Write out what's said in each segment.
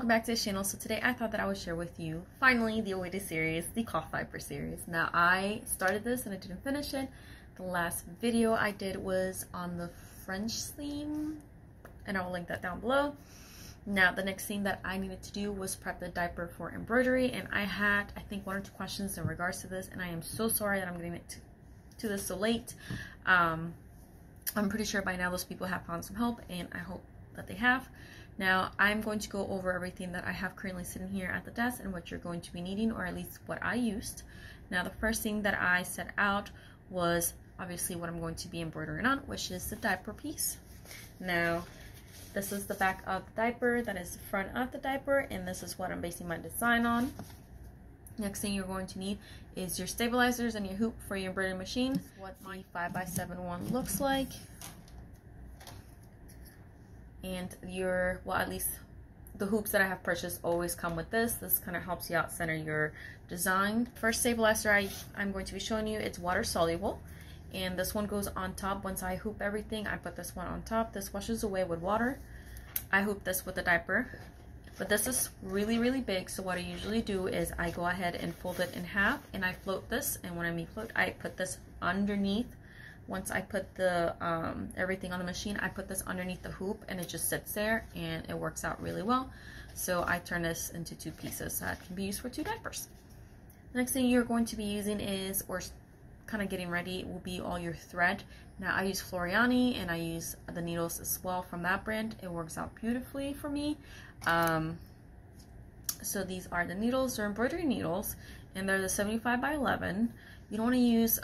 welcome back to the channel. So today I thought that I would share with you finally the awaited series, the cloth diaper series. Now I started this and I didn't finish it. The last video I did was on the French theme and I will link that down below. Now the next thing that I needed to do was prep the diaper for embroidery, and I had I think 1 or 2 questions in regards to this, and I am so sorry that I'm getting it to this so late. I'm pretty sure by now those people have found some help, and I hope that they have. Now I'm going to go over everything that I have currently sitting here at the desk and what you're going to be needing, or at least what I used. Now the first thing that I set out was obviously what I'm going to be embroidering on, which is the diaper piece. Now this is the back of the diaper, that is the front of the diaper, and this is what I'm basing my design on. Next thing you're going to need is your stabilizers and your hoop for your embroidery machine. What the 5x7 one looks like. And your, well, at least the hoops that I have purchased always come with this. This kind of helps you out center your design. First stabilizer I'm going to be showing you, it's water soluble. And this one goes on top. Once I hoop everything, I put this one on top. This washes away with water. I hoop this with the diaper. But this is really, really big. So what I usually do is I go ahead and fold it in half and I float this. And when I mean float, I put this underneath. Once I put the everything on the machine, I put this underneath the hoop and it just sits there and it works out really well. So I turn this into 2 pieces that can be used for 2 diapers. The next thing you're going to be using is, or kind of getting ready, will be all your thread. Now I use Floriani and I use the needles as well from that brand. It works out beautifully for me. So these are the needles. They're embroidery needles and they're the 75x11. You don't want to use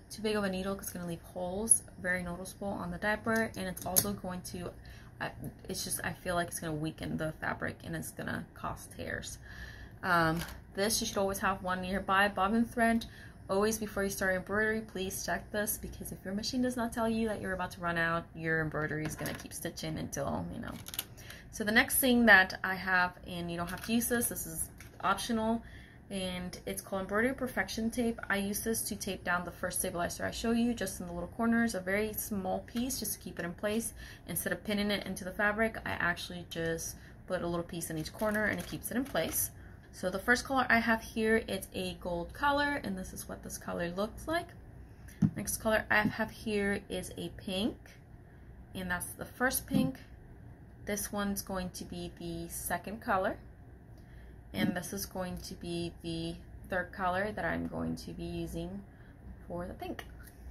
too big of a needle because it's going to leave holes very noticeable on the diaper, and it's also going to it's just, I feel like it's going to weaken the fabric and it's going to cause tears. This, you should always have one nearby. Bobbin thread. Always before you start embroidery, please check this, because if your machine does not tell you that you're about to run out, your embroidery is going to keep stitching until, you know. So the next thing that I have, and you don't have to use this is optional, and it's called Embroidery Perfection Tape. I use this to tape down the first stabilizer I show you, just in the little corners, a very small piece just to keep it in place. Instead of pinning it into the fabric, I actually just put a little piece in each corner and it keeps it in place. So the first color I have here, it's a gold color, and this is what this color looks like. Next color I have here is a pink, and that's the first pink. This one's going to be the second color, and this is going to be the third color that I'm going to be using for the pink.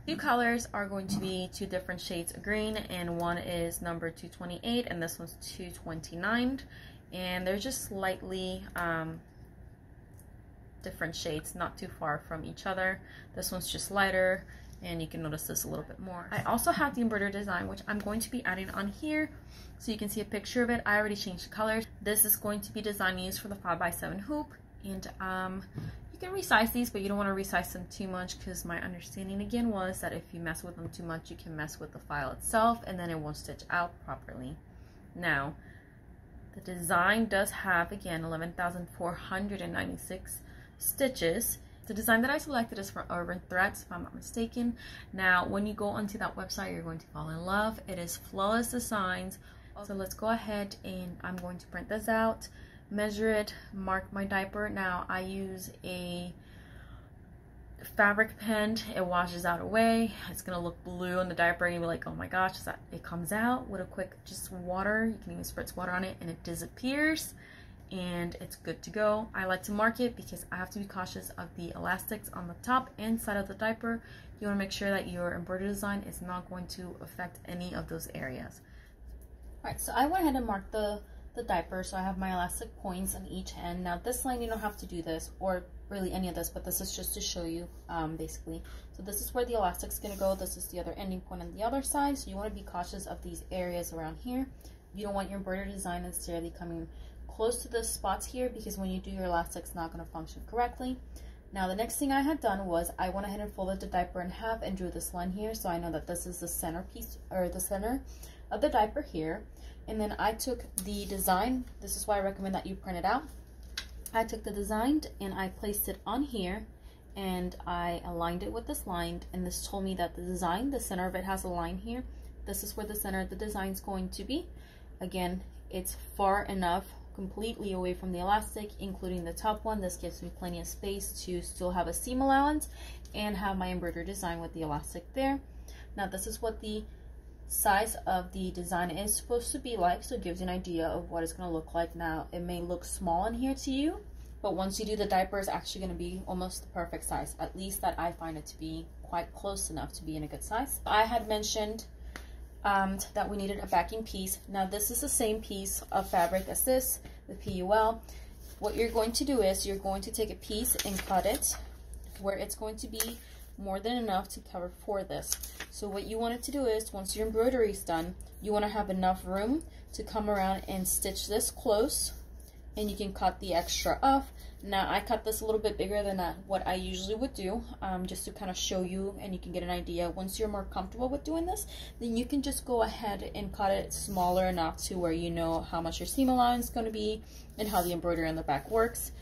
2 colors are going to be 2 different shades of green, and one is number 228 and this one's 229, and they're just slightly different shades, not too far from each other. This one's just lighter, and you can notice this a little bit more. I also have the Embroidery Design, which I'm going to be adding on here so you can see a picture of it. I already changed the colors. This is going to be design used for the 5x7 hoop, and you can resize these, but you don't want to resize them too much, because my understanding again was that if you mess with them too much, you can mess with the file itself and then it won't stitch out properly. Now the design does have, again, 11,496 stitches. The design that I selected is from Urban Threads, if I'm not mistaken. Now when you go onto that website, you're going to fall in love. It is flawless designs. So let's go ahead and I'm going to print this out, measure it, mark my diaper. Now I use a fabric pen. It washes out away. It's gonna look blue on the diaper and you'll be like, oh my gosh, that it comes out with a quick just water. You can even spritz water on it and it disappears, and it's good to go. I like to mark it because I have to be cautious of the elastics on the top and side of the diaper. You want to make sure that your embroidery design is not going to affect any of those areas. Alright, so I went ahead and marked the diaper, so I have my elastic points on each end. Now this line, you don't have to do this, or really any of this, but this is just to show you basically. So this is where the elastic's going to go. This is the other ending point on the other side, so you want to be cautious of these areas around here. You don't want your embroidery design necessarily coming close to the spots here, because when you do your elastic, it's not going to function correctly. Now the next thing I had done was I went ahead and folded the diaper in half and drew this line here, so I know that this is the center piece, or the center of the diaper here. And then I took the design. This is why I recommend that you print it out. I took the design and I placed it on here, and I aligned it with this line, and this told me that the design, the center of it has a line here. This is where the center of the design is going to be. Again, it's far enough completely away from the elastic, including the top one. This gives me plenty of space to still have a seam allowance and have my embroidery design with the elastic there. Now this is what the size of the design is supposed to be like, so it gives you an idea of what it's going to look like. Now it may look small in here to you, but once you do the diaper, it's actually going to be almost the perfect size, at least that I find it to be quite close enough to be in a good size. I had mentioned that we needed a backing piece. Now this is the same piece of fabric as this, the PUL. What you're going to do is you're going to take a piece and cut it where it's going to be more than enough to cover for this. So what you want it to do is, once your embroidery is done, you want to have enough room to come around and stitch this close, and you can cut the extra off. Now I cut this a little bit bigger than what I usually would do, just to kind of show you and you can get an idea. Once you're more comfortable with doing this, then you can just go ahead and cut it smaller enough to where you know how much your seam allowance is going to be and how the embroidery on the back works.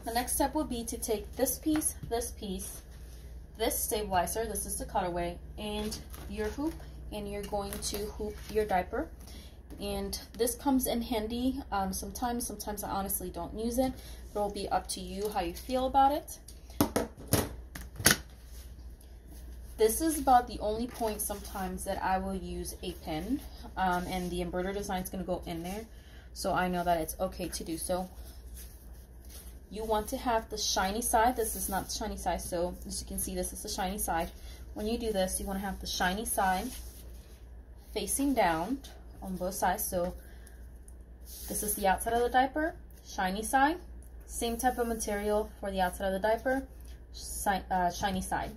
The next step would be to take this piece, this stabilizer, this is the cutaway, and your hoop, and you're going to hoop your diaper. And this comes in handy sometimes I honestly don't use it, but it'll be up to you how you feel about it. This is about the only point sometimes that I will use a pin, and the embroidery design is going to go in there, so I know that it's okay to do so. You want to have the shiny side. This is not the shiny side, so as you can see, this is the shiny side. When you do this, you want to have the shiny side facing down on both sides. So this is the outside of the diaper, shiny side, same type of material for the outside of the diaper, shiny side.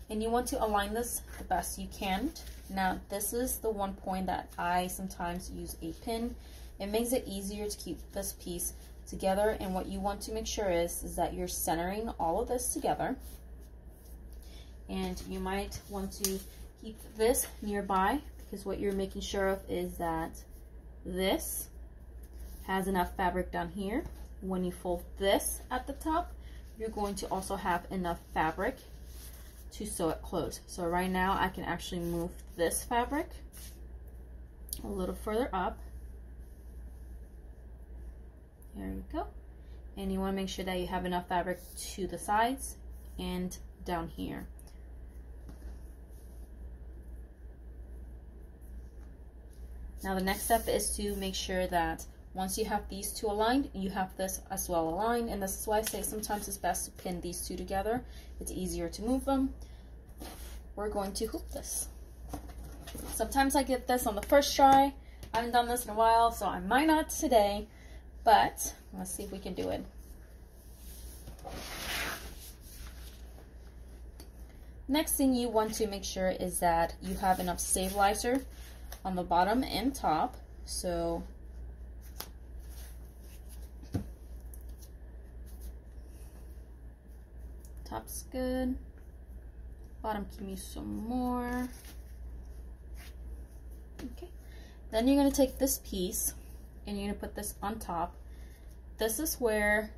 And you want to align this the best you can. Now this is the one point that I sometimes use a pin. It makes it easier to keep this piece together, and what you want to make sure is that you're centering all of this together. And you might want to keep this nearby, because what you're making sure of is that this has enough fabric down here. When you fold this at the top, you're going to also have enough fabric to sew it closed. So right now I can actually move this fabric a little further up. There you go. And you want to make sure that you have enough fabric to the sides and down here. Now the next step is to make sure that once you have these two aligned, you have this as well aligned, and this is why I say sometimes it's best to pin these two together. It's easier to move them. We're going to hoop this. Sometimes I get this on the first try. I haven't done this in a while, so I might not today, but let's see if we can do it. Next thing you want to make sure is that you have enough stabilizer on the bottom and top. So top's good, bottom give me some more. Okay, then you're going to take this piece and you're going to put this on top. This is where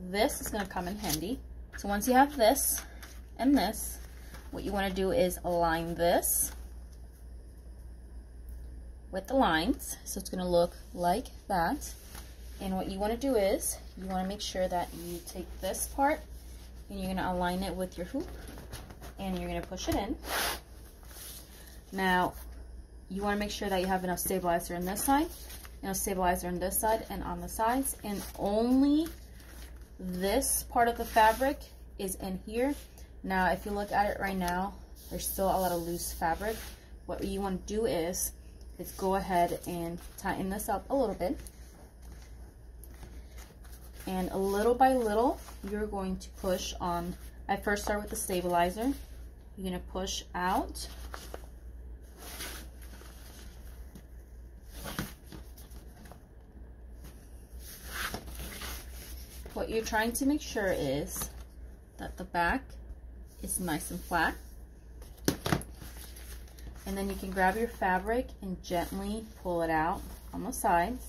this is going to come in handy. So once you have this and this, what you want to do is align this with the lines, so it's going to look like that. And what you want to do is you want to make sure that you take this part and you're going to align it with your hoop and you're going to push it in. Now you want to make sure that you have enough stabilizer on this side, enough stabilizer on this side and on the sides, and only this part of the fabric is in here. Now if you look at it right now, there's still a lot of loose fabric. What you want to do is go ahead and tighten this up a little bit, and little by little you're going to push on. I first start with the stabilizer. You're going to push out, what you're trying to make sure is that the back is nice and flat. And then you can grab your fabric and gently pull it out on the sides.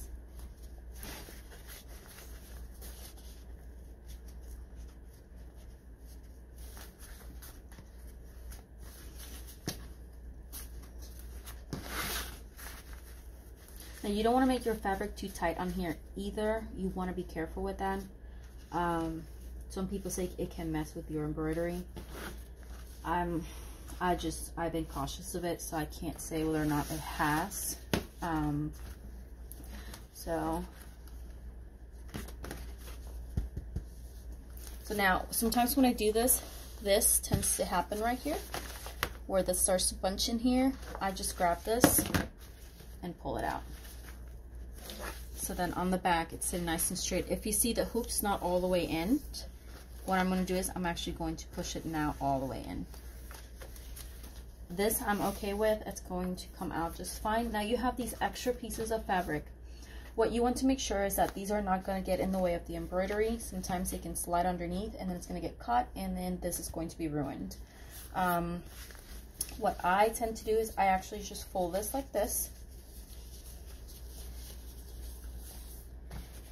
Now you don't want to make your fabric too tight on here either. You want to be careful with that. Some people say it can mess with your embroidery. I've been cautious of it, so I can't say whether or not it has. So now sometimes when I do this tends to happen right here, where this starts to bunch in here. I just grab this and pull it out. So then on the back, it's sitting nice and straight. If you see the hoop's not all the way in, what I'm going to do is I'm actually going to push it now all the way in. This I'm okay with. It's going to come out just fine. Now you have these extra pieces of fabric. What you want to make sure is that these are not going to get in the way of the embroidery. Sometimes they can slide underneath and then it's going to get caught, and then this is going to be ruined. What I tend to do is I actually just fold this like this.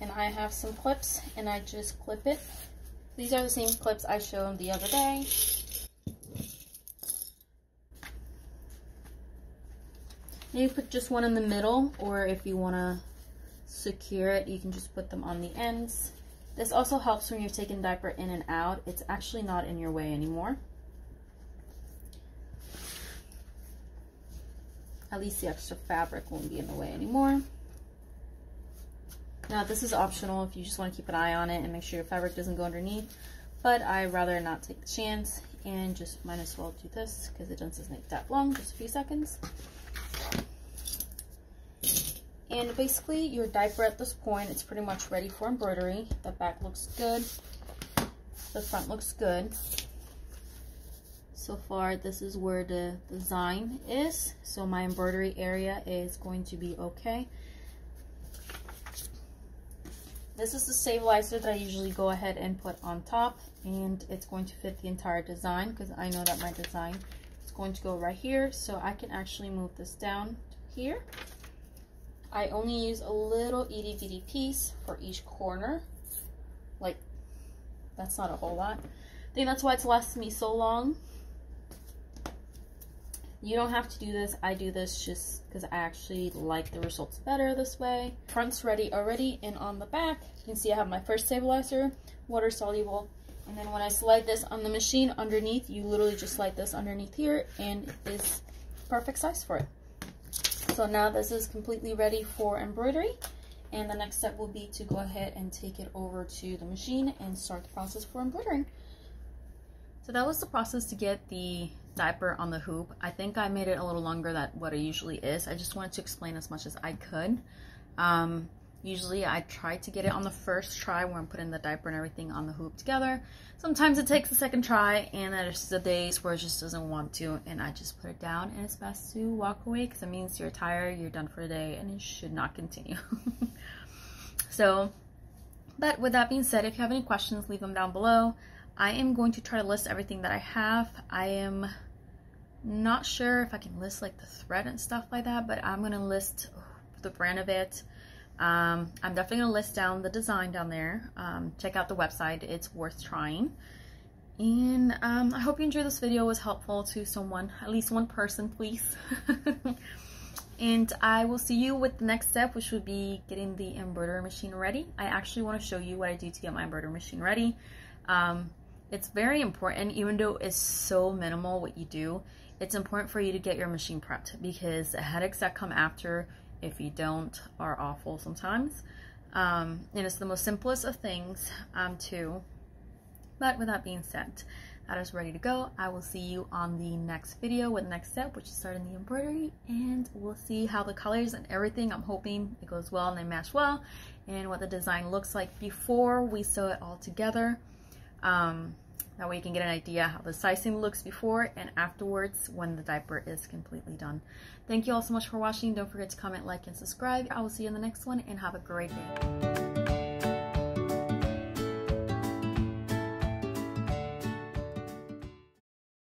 And I have some clips and I just clip it. These are the same clips I showed the other day. You put just one in the middle, or if you want to secure it, you can just put them on the ends. This also helps when you're taking diaper in and out. It's actually not in your way anymore. At least the extra fabric won't be in the way anymore. Now this is optional if you just want to keep an eye on it and make sure your fabric doesn't go underneath, but I'd rather not take the chance and just might as well do this because it doesn't take that long, just a few seconds. And basically your diaper at this point, it's pretty much ready for embroidery. The back looks good, the front looks good. So far this is where the design is, so my embroidery area is going to be okay. This is the stabilizer that I usually go ahead and put on top, and it's going to fit the entire design because I know that my design is going to go right here, so I can actually move this down to here. I only use a little itty bitty piece for each corner. Like, that's not a whole lot. I think that's why it's lasted me so long. You don't have to do this. I do this just because I actually like the results better this way. Front's ready already, and on the back, you can see I have my first stabilizer, water soluble, and then when I slide this on the machine underneath, you literally just slide this underneath here, and it is perfect size for it. So now this is completely ready for embroidery, and the next step will be to go ahead and take it over to the machine and start the process for embroidering. So that was the process to get the diaper on the hoop. I think I made it a little longer than what it usually is. I just wanted to explain as much as I could. Usually I try to get it on the first try when I'm putting the diaper and everything on the hoop together. Sometimes it takes a second try, and there's the days where it just doesn't want to, and I just put it down, and it's best to walk away because it means you're tired, you're done for the day, and it should not continue. So, but with that being said, if you have any questions, leave them down below. I am going to try to list everything that I have. I am not sure if I can list like the thread and stuff like that, but I'm going to list the brand of it. I'm definitely going to list down the design down there. Check out the website. It's worth trying. And I hope you enjoyed this video. It was helpful to someone, at least one person, please. And I will see you with the next step, which would be getting the embroidery machine ready. I actually want to show you what I do to get my embroidery machine ready. It's very important, even though it's so minimal what you do, it's important for you to get your machine prepped, because the headaches that come after if you don't are awful sometimes. And it's the most simplest of things too. But with that being said, that is ready to go. I will see you on the next video with the next step, which is starting the embroidery, and we'll see how the colors and everything, I'm hoping it goes well and they match well, and what the design looks like before we sew it all together. That way you can get an idea how the sizing looks before and afterwards when the diaper is completely done. Thank you all so much for watching. Don't forget to comment, like, and subscribe. I will see you in the next one, and have a great day.